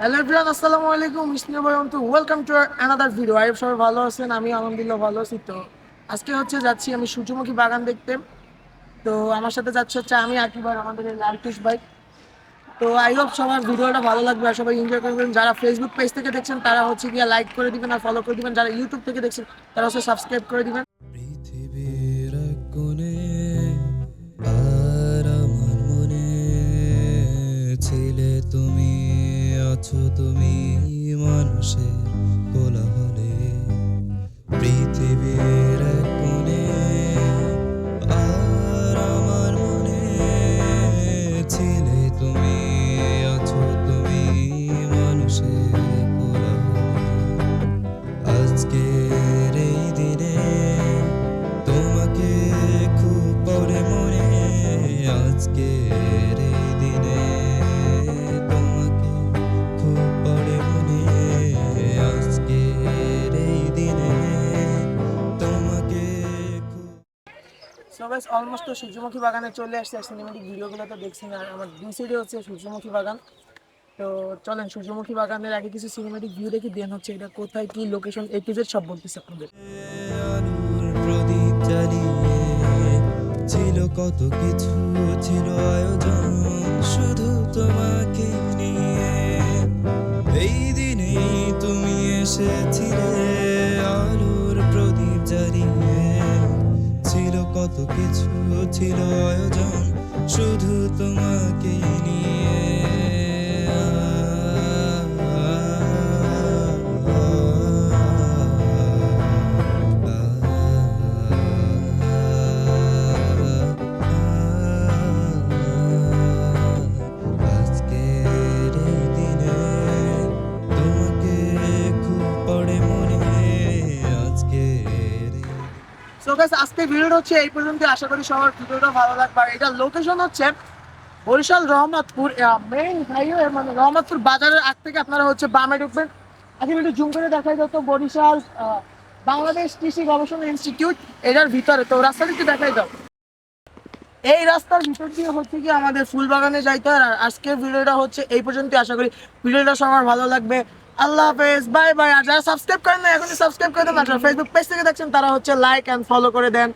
Hello everyone, আসসালামু আলাইকুম। Welcome to another video. আইব সবাই ভালো আছেন? আমি আলহামদুলিল্লাহ ভালো আছি। তো আজকে যাচ্ছি আমি সূর্যমুখী বাগান দেখতে। তো আমার সাথে হচ্ছে আমি আকিব আর আমাদের এই লালটুস ভাই। তো আই হোপ সবার ভিডিওটা ভালো লাগবে আর সবাই এনজয় করবেন। যারা ফেসবুক পেজ থেকে দেখছেন তারা গিয়ে লাইক করে দিবেন আর ফলো করে দিবেন। যারা ইউটিউব থেকে দেখছেন তারা সাবস্ক্রাইব করে দিবেন। পৃথিবীর এক কোণে আর আমার মনে ছিলে তুমি, আছো তুমি মানুষের কোলাহলে। পৃথিবীর এক কোণে আর আমার মনে ছিলে তুমি, আছো তুমি মানুষের কোলাহলে। আজকের এই দিনে তোমাকে খুব পড়ে মনে, আজকের এই দিনে তোমাকে খুব পড়ে মনে, আজকের এই দিনে তোমাকে খুব। সো গাইস, অলমোস্ট তো সূর্যমুখী বাগানে চলে আসছে। আর সিনেমেটিক ভিডিওগুলো তো দেখছি না, আমার দুই সাইডে হচ্ছে সূর্যমুখী বাগান। তো চলেন সূর্যমুখী বাগানের আগে কিছু সিনেমেটিক ভিউ দেখি, দেন হচ্ছে এটা কোথায় কি লোকেশন এ টু জেড সব বলতেছে আপনাদের। আলোর প্রদীপ জ্বালিয়ে ছিল কত কিছু, ছিল আয়োজন শুধু তোমাকে নিয়ে। এই দিনেই তুমি এসেছিলে, আলোর প্রদীপ জ্বালিয়ে ছিল কত কিছু, ছিল আয়োজন শুধু তোমাকে নিয়ে। আজকের এই দিনে তোমাকে খুব পড়ে মনে, আজকের এই। সো গাইস, আজকে ভিডিওটা হচ্ছে এই পর্যন্ত। আশা করি সবার ভিডিওটা ভালো লাগবে। আর এটার লোকেশন হচ্ছে বরিশাল রহমতপুর মেইন হাইওয়ে, মানে রহমতপুর বাজারের আগ থেকে আপনারা বামে ঢুকবেন। আজকে একটু জুম করে দেখাই দাও তো, বরিশাল বাংলাদেশ কৃষি গবেষণা ইনস্টিটিউট এটার ভিতরে। তো রাস্তাটা একটু দেখাই দাও। এই রাস্তার ভিতর দিয়ে কি আমাদের ফুল বাগানে যাইতে হয়। আর আজকের ভিডিওটা হচ্ছে এই পর্যন্ত। আশা করি ভিডিওটা সবার ভালো লাগবে। আল্লাহ হাফেজ, বাই বাই। আর যারা সাবস্ক্রাইব করেন না এখনই সাবস্ক্রাইব করে দেন। আর যারা ফেসবুক পেজ থেকে দেখছেন তারা লাইক অ্যান্ড ফলো করে দেন।